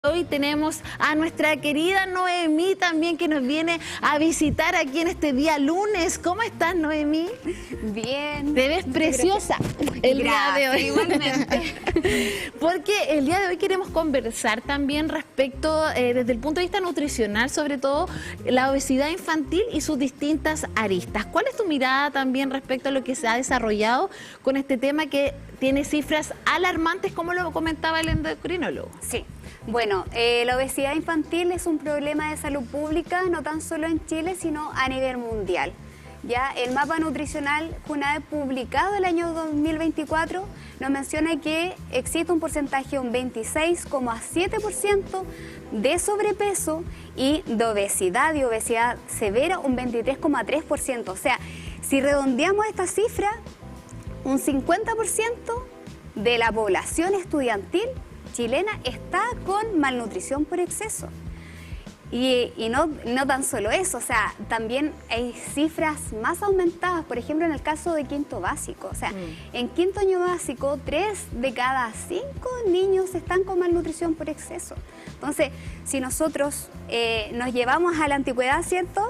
Hoy tenemos a nuestra querida Noemí también, que nos viene a visitar aquí en este día lunes. ¿Cómo estás, Noemí? Bien. Te ves preciosa el día de hoy. Igualmente. Porque el día de hoy queremos conversar también respecto, desde el punto de vista nutricional, sobre todo la obesidad infantil y sus distintas aristas. ¿Cuál es tu mirada también respecto a lo que se ha desarrollado con este tema que tiene cifras alarmantes, como lo comentaba el endocrinólogo? Sí. Bueno, la obesidad infantil es un problema de salud pública, no tan solo en Chile, sino a nivel mundial. Ya el mapa nutricional JUNAEP publicado el año 2024 nos menciona que existe un porcentaje, un 26,7% de sobrepeso y de obesidad severa un 23,3%. O sea, si redondeamos esta cifra, un 50% de la población estudiantil chilena está con malnutrición por exceso. Y no tan solo eso, o sea, también hay cifras más aumentadas, por ejemplo, en el caso de quinto básico. O sea, en quinto año básico, 3 de cada 5 niños están con malnutrición por exceso. Entonces, si nosotros nos llevamos a la antigüedad, ¿cierto?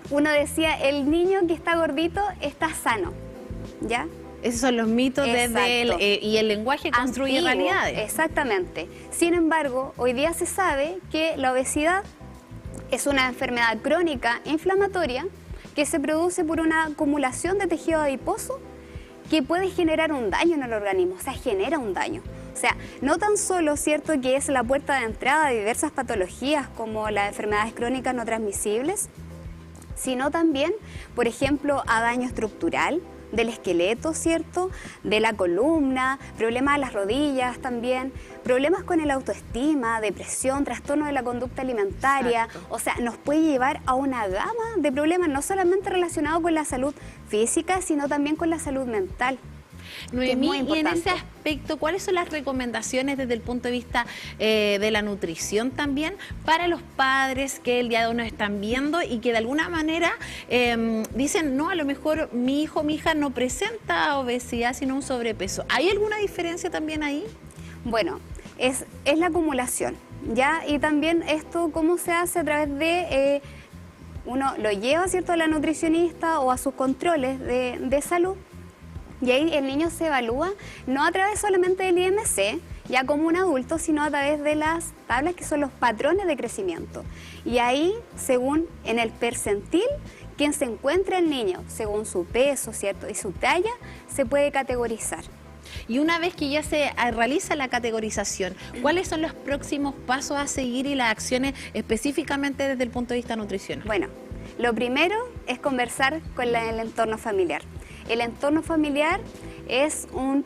Uno decía, el niño que está gordito está sano, ¿ya? Esos son los mitos y el lenguaje construye antiguo, realidades. Exactamente. Sin embargo, hoy día se sabe que la obesidad es una enfermedad crónica inflamatoria que se produce por una acumulación de tejido adiposo que puede generar un daño en el organismo, o sea, genera un daño. O sea, no tan solo, ¿cierto?, que es la puerta de entrada de diversas patologías como las enfermedades crónicas no transmisibles, sino también, por ejemplo, a daño estructural del esqueleto, ¿cierto?, de la columna, problemas de las rodillas también, problemas con el autoestima, depresión, trastorno de la conducta alimentaria. Exacto. O sea, nos puede llevar a una gama de problemas, no solamente relacionados con la salud física, sino también con la salud mental. Noemí, y en ese aspecto, ¿cuáles son las recomendaciones desde el punto de vista de la nutrición también para los padres que el día de hoy nos están viendo y que de alguna manera dicen, no, a lo mejor mi hijo o mi hija no presenta obesidad, sino un sobrepeso? ¿Hay alguna diferencia también ahí? Bueno, es la acumulación, ¿ya? Y también esto, ¿cómo se hace? A través de, uno lo lleva, ¿cierto?, a la nutricionista o a sus controles de salud. Y ahí el niño se evalúa no a través solamente del IMC, ya como un adulto, sino a través de las tablas que son los patrones de crecimiento. Y ahí, según en el percentil, quien se encuentra el niño, según su peso, ¿cierto?, y su talla, se puede categorizar. Y una vez que ya se realiza la categorización, ¿cuáles son los próximos pasos a seguir y las acciones específicamente desde el punto de vista nutricional? Bueno, lo primero es conversar con el entorno familiar. El entorno familiar es un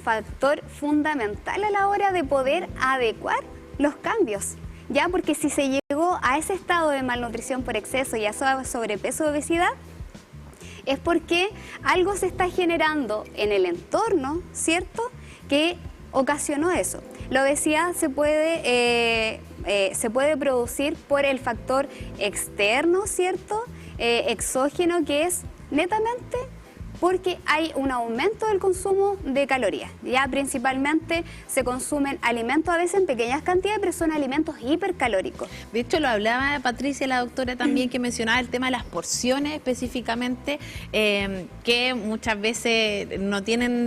factor fundamental a la hora de poder adecuar los cambios, ¿ya? Porque si se llegó a ese estado de malnutrición por exceso y a sobrepeso o obesidad, es porque algo se está generando en el entorno, ¿cierto?, que ocasionó eso. La obesidad se puede producir por el factor externo, ¿cierto?, exógeno, que es netamente porque hay un aumento del consumo de calorías. Ya principalmente se consumen alimentos a veces en pequeñas cantidades, pero son alimentos hipercalóricos. De hecho, lo hablaba Patricia, la doctora también, que mencionaba el tema de las porciones específicamente, que muchas veces no tienen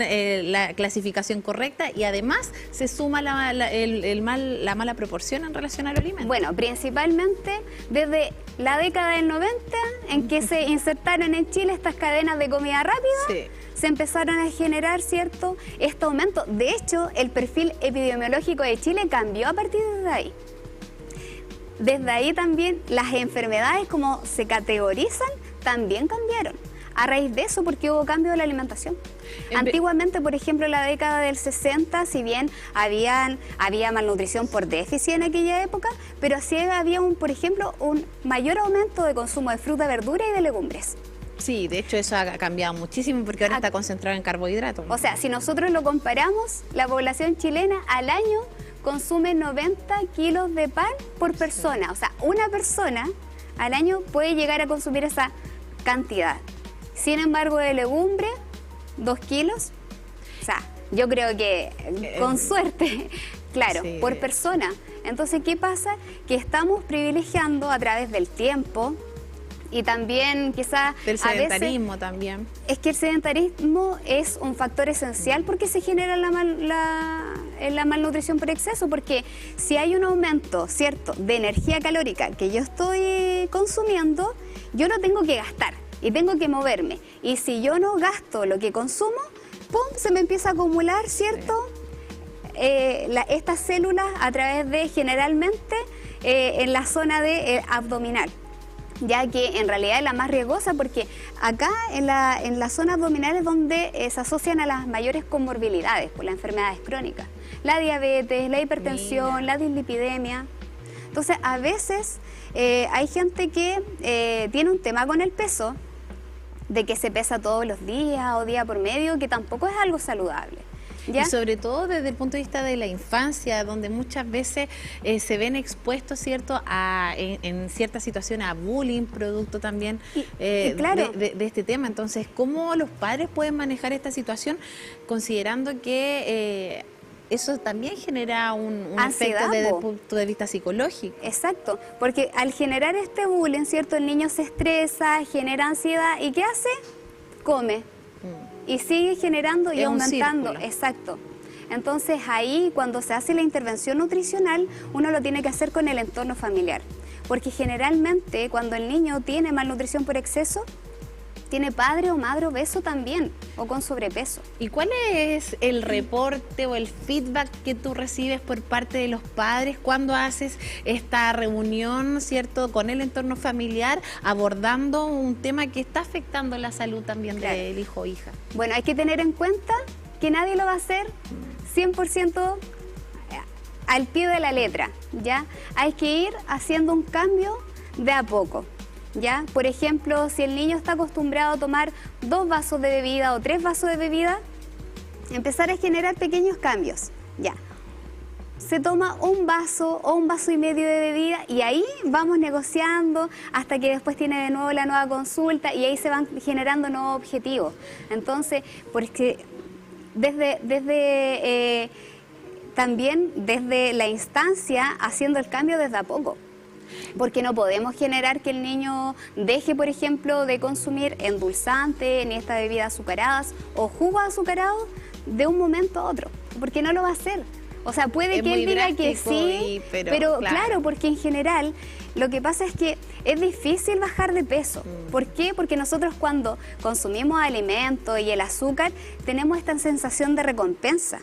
la clasificación correcta y además se suma la mala proporción en relación al alimento. Bueno, principalmente desde la década del 90, en que se insertaron en Chile estas cadenas de comida rápida, sí, se empezaron a generar, ¿cierto?, este aumento. De hecho, el perfil epidemiológico de Chile cambió a partir de ahí. Desde ahí también las enfermedades, como se categorizan, también cambiaron. A raíz de eso, porque hubo cambio de la alimentación. Antiguamente, por ejemplo, en la década del 60, si bien había malnutrición por déficit en aquella época, pero sí había, por ejemplo, un mayor aumento de consumo de fruta, verdura y de legumbres. Sí, de hecho eso ha cambiado muchísimo porque ahora está concentrado en carbohidratos. O sea, si nosotros lo comparamos, la población chilena al año consume 90 kilos de pan por persona. O sea, una persona al año puede llegar a consumir esa cantidad. Sin embargo, de legumbre, 2 kilos. O sea, yo creo que con suerte, claro, sí, por persona. Entonces, ¿qué pasa? Que estamos privilegiando a través del tiempo y también quizás del a veces sedentarismo también. es que el sedentarismo es un factor esencial porque se genera la malnutrición por exceso, porque si hay un aumento, ¿cierto?, de energía calórica que yo estoy consumiendo, yo lo tengo que gastar y tengo que moverme. Y si yo no gasto lo que consumo, ¡pum!, se me empieza a acumular, ¿cierto?, estas células a través de, generalmente, en la zona de abdominal, ya que en realidad es la más riesgosa, porque acá en la zona abdominal es donde se asocian a las mayores comorbilidades por las enfermedades crónicas, la diabetes, la hipertensión, la dislipidemia. Entonces, a veces hay gente que tiene un tema con el peso, de que se pesa todos los días o día por medio, que tampoco es algo saludable. ¿Ya? Y sobre todo desde el punto de vista de la infancia, donde muchas veces se ven expuestos, ¿cierto?, en ciertas situaciones a bullying, producto también claro, de este tema. Entonces, ¿cómo los padres pueden manejar esta situación considerando que eso también genera un efecto desde el punto de vista psicológico? Exacto, porque al generar este bullying, ¿cierto?, el niño se estresa, genera ansiedad, ¿y qué hace? Come. Y sigue generando y aumentando. Exacto. Entonces ahí, cuando se hace la intervención nutricional, uno lo tiene que hacer con el entorno familiar. Porque generalmente cuando el niño tiene malnutrición por exceso, tiene padre o madre obeso también, o con sobrepeso. ¿Y cuál es el reporte o el feedback que tú recibes por parte de los padres cuando haces esta reunión, ¿cierto?, con el entorno familiar, abordando un tema que está afectando la salud también del hijo o hija? Bueno, hay que tener en cuenta que nadie lo va a hacer 100% al pie de la letra, ¿ya? Hay que ir haciendo un cambio de a poco. ¿Ya? Por ejemplo, si el niño está acostumbrado a tomar 2 vasos de bebida o 3 vasos de bebida, empezar a generar pequeños cambios. Ya. Se toma 1 vaso o 1 vaso y medio de bebida y ahí vamos negociando hasta que después tiene de nuevo la nueva consulta y ahí se van generando nuevos objetivos. Entonces, porque también desde la instancia haciendo el cambio desde a poco. Porque no podemos generar que el niño deje, por ejemplo, de consumir endulzantes, ni estas bebidas azucaradas o jugos azucarados de un momento a otro, porque no lo va a hacer. O sea, puede que él diga que sí, pero claro, porque en general lo que pasa es que es difícil bajar de peso. ¿Por qué? Porque nosotros cuando consumimos alimentos y el azúcar tenemos esta sensación de recompensa.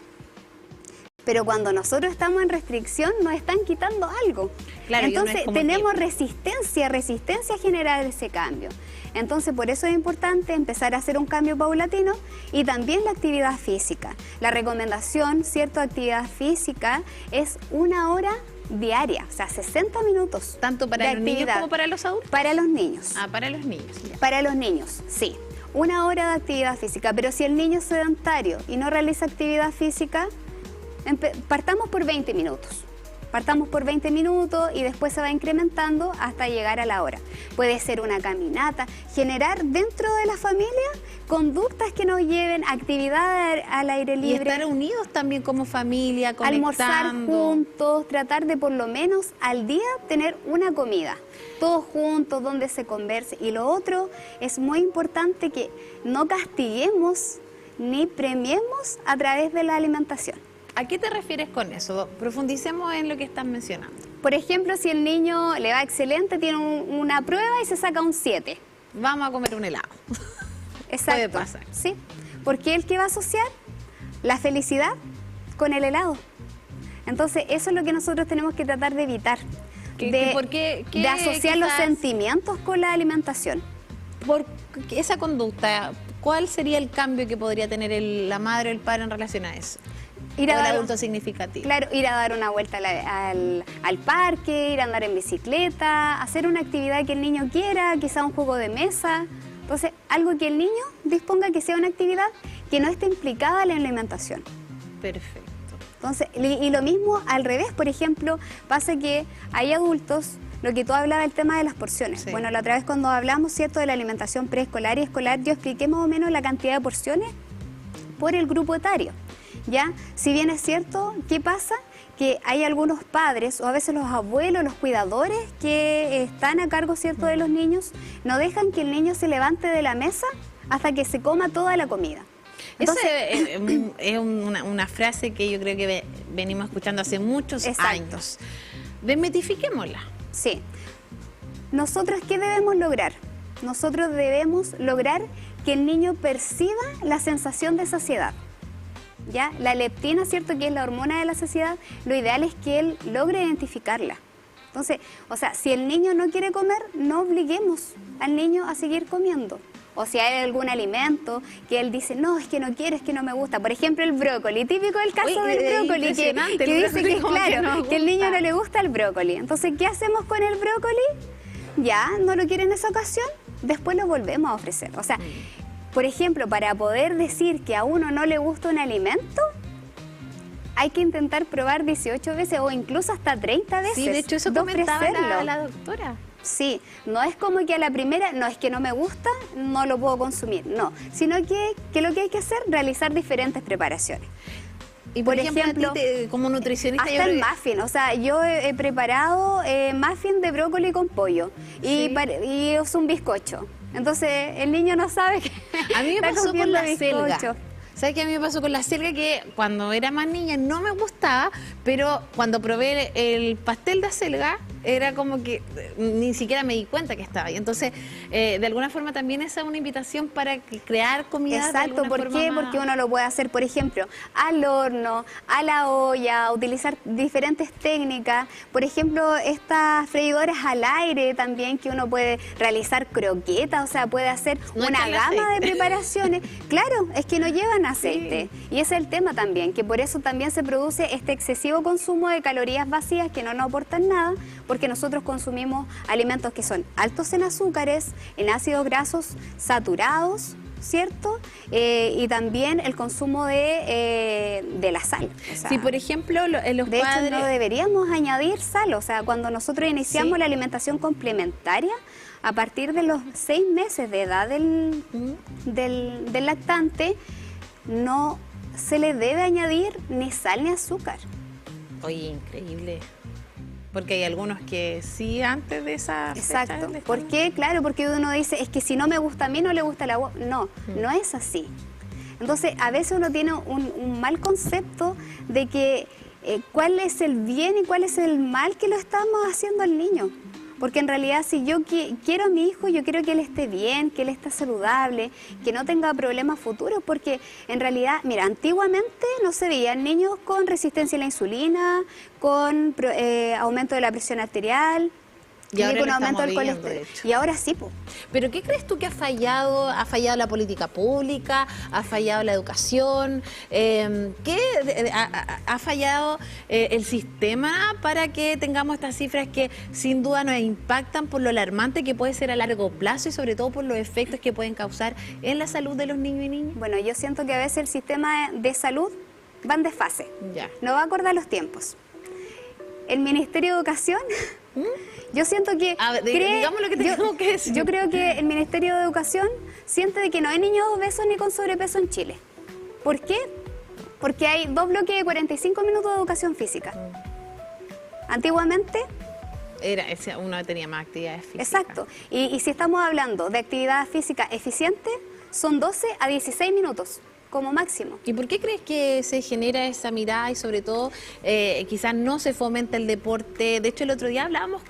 Pero cuando nosotros estamos en restricción nos están quitando algo. Claro, entonces tenemos resistencia a generar ese cambio. Entonces por eso es importante empezar a hacer un cambio paulatino y también la actividad física. La recomendación, ¿cierto?, de actividad física es 1 hora diaria, o sea, 60 minutos. ¿Tanto para los niños como para los adultos? Para los niños. Ah, para los niños. Ya. Para los niños, sí. 1 hora de actividad física, pero si el niño es sedentario y no realiza actividad física, partamos por 20 minutos. Partamos por 20 minutos y después se va incrementando hasta llegar a la hora. Puede ser una caminata, generar dentro de la familia conductas que nos lleven a actividad al aire libre. Y estar unidos también como familia, conectando. Almorzar juntos, tratar de por lo menos al día tener una comida. Todos juntos, donde se converse. Y lo otro es muy importante que no castiguemos ni premiemos a través de la alimentación. ¿A qué te refieres con eso? Profundicemos en lo que estás mencionando. Por ejemplo, si el niño le va excelente, tiene una prueba y se saca un 7. Vamos a comer un helado. Exacto. Puede pasar. Sí, porque él que va a asociar la felicidad con el helado. Entonces, eso es lo que nosotros tenemos que tratar de evitar. De asociar los sentimientos con la alimentación. Por esa conducta, ¿cuál sería el cambio que podría tener la madre o el padre en relación a eso? Ir a dar adulto significativo. Claro, ir a dar una vuelta al parque, ir a andar en bicicleta, hacer una actividad que el niño quiera, quizá un juego de mesa. Entonces, algo que el niño disponga que sea una actividad que no esté implicada en la alimentación. Perfecto. Entonces, y lo mismo al revés, por ejemplo, pasa que hay adultos, lo que tú hablabas del tema de las porciones. Sí. Bueno, la otra vez cuando hablamos, ¿cierto?, de la alimentación preescolar y escolar, yo expliqué más o menos la cantidad de porciones por el grupo etario. ¿Ya? Si bien es cierto, ¿qué pasa? que hay algunos padres o a veces los abuelos, los cuidadores que están a cargo, ¿cierto?, de los niños, no dejan que el niño se levante de la mesa hasta que se coma toda la comida. Entonces, es una frase que yo creo que venimos escuchando hace muchos años. Desmitifiquémosla. Sí. ¿Nosotros qué debemos lograr? Nosotros debemos lograr que el niño perciba la sensación de saciedad. ¿Ya? La leptina, ¿cierto?, que es la hormona de la saciedad, lo ideal es que él logre identificarla. Entonces, o sea, si el niño no quiere comer, no obliguemos al niño a seguir comiendo. O si hay algún alimento que él dice, no, es que no quiero, es que no me gusta. Por ejemplo, el brócoli, típico del caso del brócoli, que dice que es claro, que el niño no le gusta el brócoli. Entonces, ¿qué hacemos con el brócoli? Ya, no lo quiere en esa ocasión, después lo volvemos a ofrecer. O sea, por ejemplo, para poder decir que a uno no le gusta un alimento, hay que intentar probar 18 veces o incluso hasta 30 veces. Sí, de hecho eso comentaba la doctora. Sí, no es como que a la primera, no, es que no me gusta, no lo puedo consumir, no. Sino que lo que hay que hacer, realizar diferentes preparaciones. Y por ejemplo como nutricionista... Hasta el muffin, o sea, yo he preparado muffin de brócoli con pollo y es un bizcocho. Entonces el niño no sabe que a mí me pasó con la selga. ¿Sabes qué a mí me pasó con la selga? Que cuando era más niña no me gustaba, pero cuando probé el pastel de acelga, era como que ni siquiera me di cuenta que estaba ahí. Entonces, de alguna forma también esa es una invitación para crear comida. Exacto, ¿por qué? Porque uno lo puede hacer, por ejemplo, al horno, a la olla, utilizar diferentes técnicas. Por ejemplo, estas freidoras al aire también, que uno puede realizar croquetas, o sea, puede hacer una gama de preparaciones. Claro, es que no llevan aceite. Sí. Y ese es el tema también, que por eso también se produce este excesivo consumo de calorías vacías que no nos aportan nada, porque nosotros consumimos alimentos que son altos en azúcares, en ácidos grasos saturados, ¿cierto? Y también el consumo de la sal. O sea, sí, por ejemplo, los de padres... hecho, no deberíamos añadir sal. O sea, cuando nosotros iniciamos la alimentación complementaria, a partir de los 6 meses de edad del lactante, no se le debe añadir ni sal ni azúcar. Oye, increíble. Porque hay algunos que sí antes de esa fecha. Exacto. ¿Por qué? Claro, porque uno dice, es que si no me gusta a mí, no le gusta el agua. No, no es así. Entonces, a veces uno tiene un mal concepto de que cuál es el bien y cuál es el mal que lo estamos haciendo al niño. Porque en realidad, si yo quiero a mi hijo, yo quiero que él esté bien, que él esté saludable, que no tenga problemas futuros, porque en realidad, mira, antiguamente no se veían niños con resistencia a la insulina, con aumento de la presión arterial, y ahora con aumento del colesterol. Y ahora sí, po. ¿Pero qué crees tú que ha fallado? ¿Ha fallado la política pública? ¿Ha fallado la educación? ¿Qué ha fallado el sistema para que tengamos estas cifras que sin duda nos impactan por lo alarmante que puede ser a largo plazo y sobre todo por los efectos que pueden causar en la salud de los niños y niñas? Bueno, yo siento que a veces el sistema de salud va en desfase. Ya. No va a acordar los tiempos. El Ministerio de Educación... Yo siento que... digamos lo que tenemos que decir. Yo creo que el Ministerio de Educación siente de que no hay niños obesos ni con sobrepeso en Chile. ¿Por qué? Porque hay 2 bloques de 45 minutos de educación física. Antiguamente... uno tenía más actividades físicas. Exacto. Y si estamos hablando de actividad física eficiente, son 12 a 16 minutos. Como máximo. ¿Y por qué crees que se genera esa mirada y sobre todo quizás no se fomenta el deporte? De hecho, el otro día hablábamos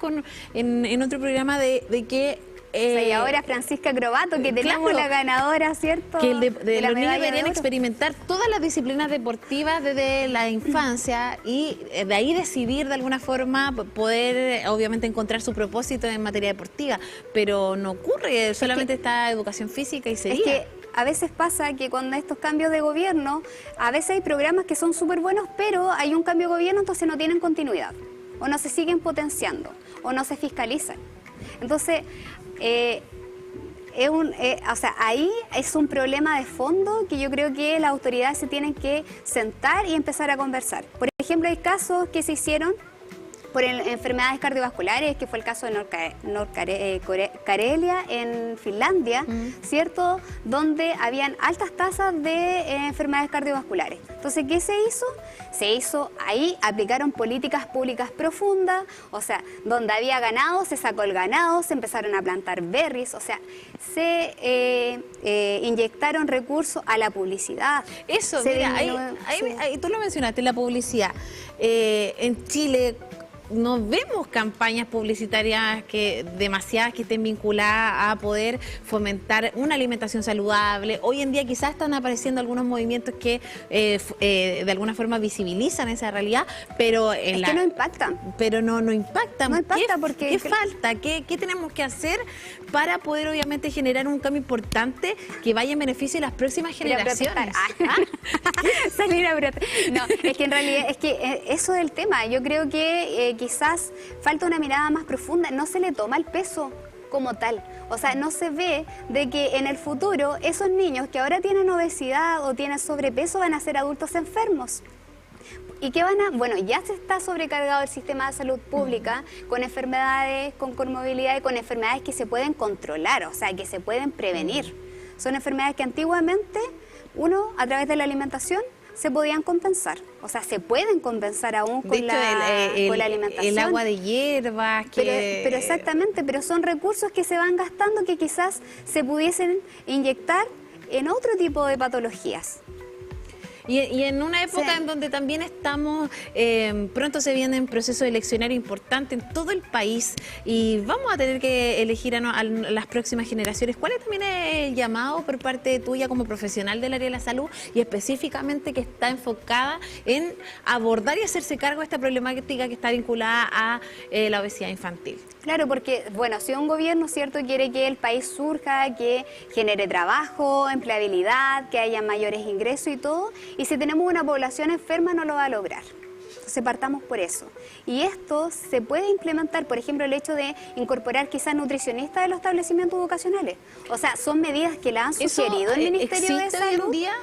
en otro programa de que... y ahora Francisca Crobato, que tenemos la ganadora, ¿cierto? Que los niños deberían experimentar todas las disciplinas deportivas desde la infancia y de ahí decidir de alguna forma poder, obviamente, encontrar su propósito en materia deportiva. Pero no ocurre, solamente está educación física y sería. Es que a veces pasa que con estos cambios de gobierno, a veces hay programas que son súper buenos, pero hay un cambio de gobierno, entonces no tienen continuidad, o no se siguen potenciando, o no se fiscalizan. Entonces, o sea, ahí es un problema de fondo que yo creo que las autoridades se tienen que sentar y empezar a conversar. Por ejemplo, hay casos que se hicieron por enfermedades cardiovasculares, que fue el caso de Karelia en Finlandia, ¿cierto? Donde habían altas tasas de enfermedades cardiovasculares. Entonces, ¿qué se hizo? Se hizo ahí, aplicaron políticas públicas profundas, o sea, donde había ganado, se sacó el ganado, se empezaron a plantar berries, o sea, se inyectaron recursos a la publicidad. Eso, mira, ahí tú lo mencionaste, la publicidad. En Chile no vemos campañas publicitarias demasiadas que estén vinculadas a poder fomentar una alimentación saludable. Hoy en día quizás están apareciendo algunos movimientos que de alguna forma visibilizan esa realidad, pero que no impactan. Pero no impactan. No impacta porque... ¿Qué falta? ¿Qué tenemos que hacer para poder obviamente generar un cambio importante que vaya en beneficio de las próximas generaciones? Salir a protestar. No, es que en realidad, es que eso es el tema. Yo creo que quizás falta una mirada más profunda, no se le toma el peso como tal. O sea, no se ve de que en el futuro esos niños que ahora tienen obesidad o tienen sobrepeso van a ser adultos enfermos. ¿Y qué van a...? Bueno, ya se está sobrecargado el sistema de salud pública con enfermedades, con comorbilidades, con enfermedades que se pueden controlar, o sea, que se pueden prevenir. Son enfermedades que antiguamente uno, a través de la alimentación, se podían compensar. O sea, se pueden compensar aún con la alimentación. El agua de hierbas. Pero exactamente, pero son recursos que se van gastando que quizás se pudiesen inyectar en otro tipo de patologías. Y en una época en donde también estamos, pronto se viene un proceso eleccionario importante en todo el país y vamos a tener que elegir a las próximas generaciones. ¿Cuál es también el llamado por parte tuya como profesional del área de la salud y específicamente que está enfocada en abordar y hacerse cargo de esta problemática que está vinculada a la obesidad infantil? Claro, porque, bueno, si un gobierno, ¿cierto?, quiere que el país surja, que genere trabajo, empleabilidad, que haya mayores ingresos y todo, y si tenemos una población enferma no lo va a lograr. Entonces partamos por eso. Y esto se puede implementar, por ejemplo, el hecho de incorporar quizás nutricionistas de los establecimientos educacionales. O sea, son medidas que la han sugerido el Ministerio de Salud. ¿Existe hoy en día?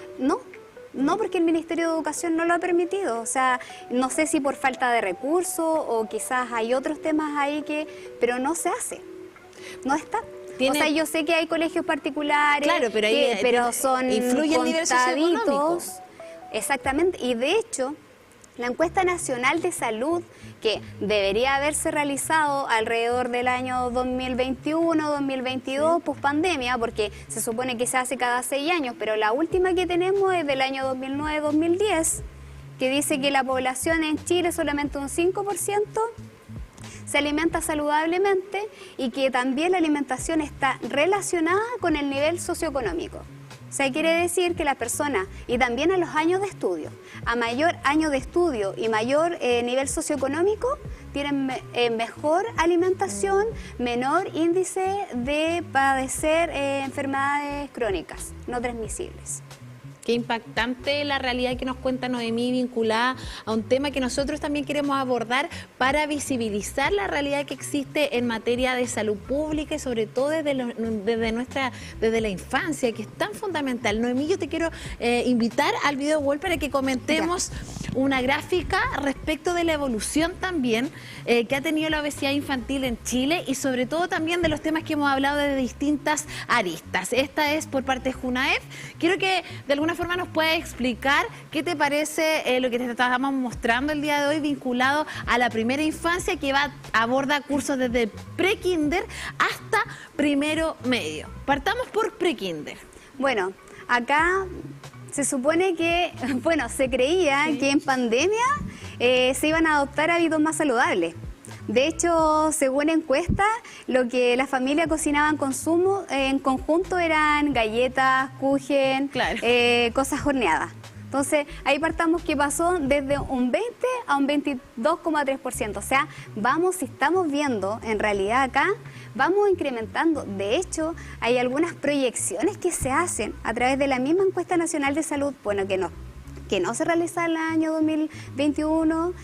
No, porque el Ministerio de Educación no lo ha permitido. O sea, no sé si por falta de recursos o quizás hay otros temas ahí pero no se hace. No está. O sea, yo sé que hay colegios particulares, claro, pero son influye el nivel socioeconómico. Exactamente. Y de hecho, la encuesta nacional de salud, que debería haberse realizado alrededor del año 2021, 2022, pospandemia, porque se supone que se hace cada 6 años, pero la última que tenemos es del año 2009-2010, que dice que la población en Chile, solamente un 5%, se alimenta saludablemente y que también la alimentación está relacionada con el nivel socioeconómico. O sea, quiere decir que las personas, y también a los años de estudio, a mayor año de estudio y mayor nivel socioeconómico, tienen mejor alimentación, menor índice de padecer enfermedades crónicas no transmisibles. Qué impactante la realidad que nos cuenta Noemí, vinculada a un tema que nosotros también queremos abordar para visibilizar la realidad que existe en materia de salud pública y sobre todo desde la infancia, que es tan fundamental. Noemí, yo te quiero invitar al video wall para que comentemos una gráfica respecto de la evolución también que ha tenido la obesidad infantil en Chile y sobre todo también de los temas que hemos hablado de distintas aristas. Esta es por parte de Junaef. Quiero que de alguna forma nos puedas explicar qué te parece lo que te estábamos mostrando el día de hoy vinculado a la primera infancia, que aborda cursos desde pre-kinder hasta primero medio. Partamos por pre-kinder. Bueno, acá se supone que, se creía que en pandemia se iban a adoptar hábitos más saludables. De hecho, según encuestas, lo que la familia cocinaba en conjunto eran galletas, kuchen, claro, cosas horneadas. Entonces, ahí partamos que pasó desde un 20 a un 22,3%. O sea, si estamos viendo en realidad acá, vamos incrementando. De hecho, hay algunas proyecciones que se hacen a través de la misma encuesta nacional de salud, que no se realiza en el año 2021,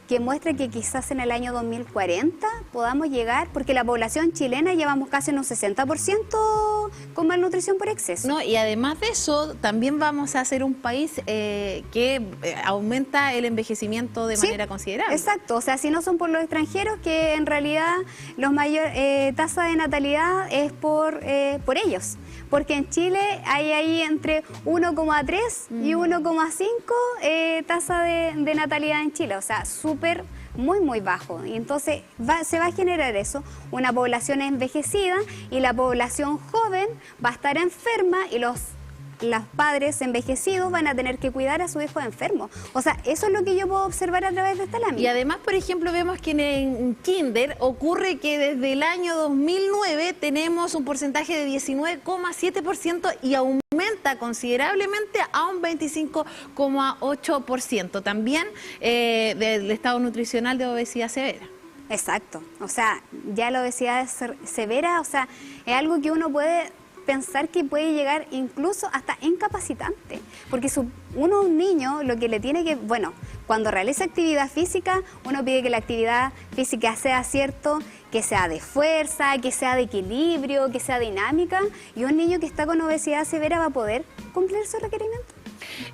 que muestra que quizás en el año 2040 podamos llegar, porque la población chilena llevamos casi en un 60% con malnutrición por exceso. No, y además de eso, también vamos a ser un país que aumenta el envejecimiento de manera considerable. Exacto, o sea, si no son por los extranjeros, que en realidad los mayor tasa de natalidad es por ellos. Porque en Chile hay ahí entre 1,3 y 1,5 tasa de natalidad en Chile, o sea, súper, muy bajo. Y entonces se va a generar eso, una población envejecida, y la población joven va a estar enferma, y los padres envejecidos van a tener que cuidar a su hijo enfermo. O sea, eso es lo que yo puedo observar a través de esta lámina. Y además, por ejemplo, vemos que en Kinder ocurre que desde el año 2009 tenemos un porcentaje de 19,7% y aumenta considerablemente a un 25,8%. También del estado nutricional de obesidad severa. Exacto. O sea, ya la obesidad severa, o sea, es algo que uno puede pensar que puede llegar incluso hasta incapacitante, porque un niño lo que le tiene que, bueno, cuando realiza actividad física, uno pide que la actividad física sea cierto, que sea de fuerza, que sea de equilibrio, que sea dinámica, y un niño que está con obesidad severa va a poder cumplir su requerimiento.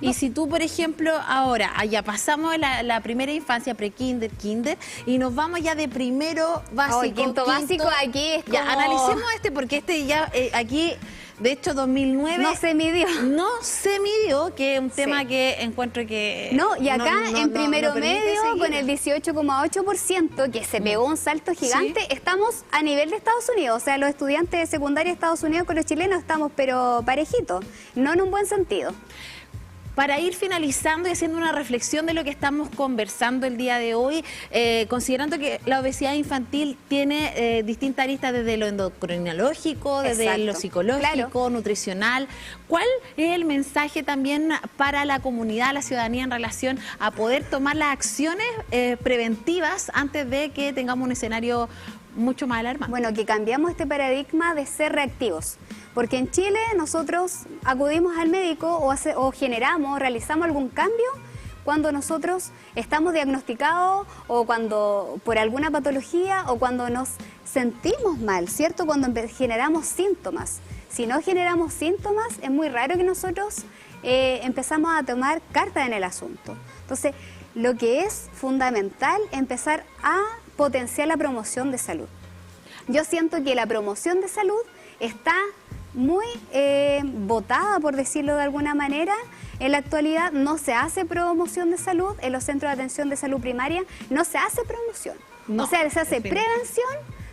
Y si tú, por ejemplo, ahora ya pasamos la primera infancia, pre-kinder, kinder, y nos vamos ya de primero básico, quinto básico, aquí es como... Ya, analicemos porque ya aquí, de hecho, 2009... No se midió. No se midió, que es un tema que encuentro que... No, y acá en primero medio, con el 18,8%, que se pegó un salto gigante, estamos a nivel de Estados Unidos. O sea, los estudiantes de secundaria de Estados Unidos con los chilenos estamos, pero parejitos, no en un buen sentido. Para ir finalizando y haciendo una reflexión de lo que estamos conversando el día de hoy, considerando que la obesidad infantil tiene distintas aristas desde lo endocrinológico, desde lo psicológico, nutricional, ¿cuál es el mensaje también para la comunidad, la ciudadanía en relación a poder tomar las acciones preventivas antes de que tengamos un escenario mucho más alarmante? Bueno, que cambiamos este paradigma de ser reactivos. Porque en Chile nosotros acudimos al médico o realizamos algún cambio cuando nosotros estamos diagnosticados, o cuando por alguna patología, o cuando nos sentimos mal, ¿cierto? Cuando generamos síntomas. Si no generamos síntomas, es muy raro que nosotros empezamos a tomar carta en el asunto. Entonces, lo que es fundamental es empezar a potenciar la promoción de salud. Yo siento que la promoción de salud está muy botada, por decirlo de alguna manera. En la actualidad no se hace promoción de salud, en los centros de atención de salud primaria no se hace promoción. O sea, se hace prevención,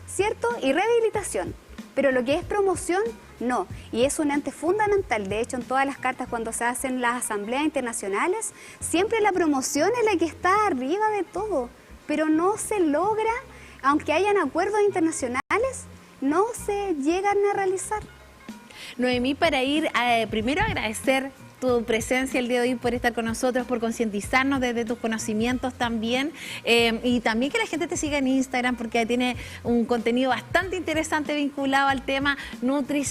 ¿cierto? Y rehabilitación. Pero lo que es promoción, no. Y es un ente fundamental. De hecho, en todas las cartas, cuando se hacen las asambleas internacionales, siempre la promoción es la que está arriba de todo. Pero no se logra, aunque hayan acuerdos internacionales, no se llegan a realizar. Noemí, para ir, primero agradecer tu presencia el día de hoy, por estar con nosotros, por concientizarnos desde tus conocimientos también, y también que la gente te siga en Instagram, porque tiene un contenido bastante interesante vinculado al tema nutrición.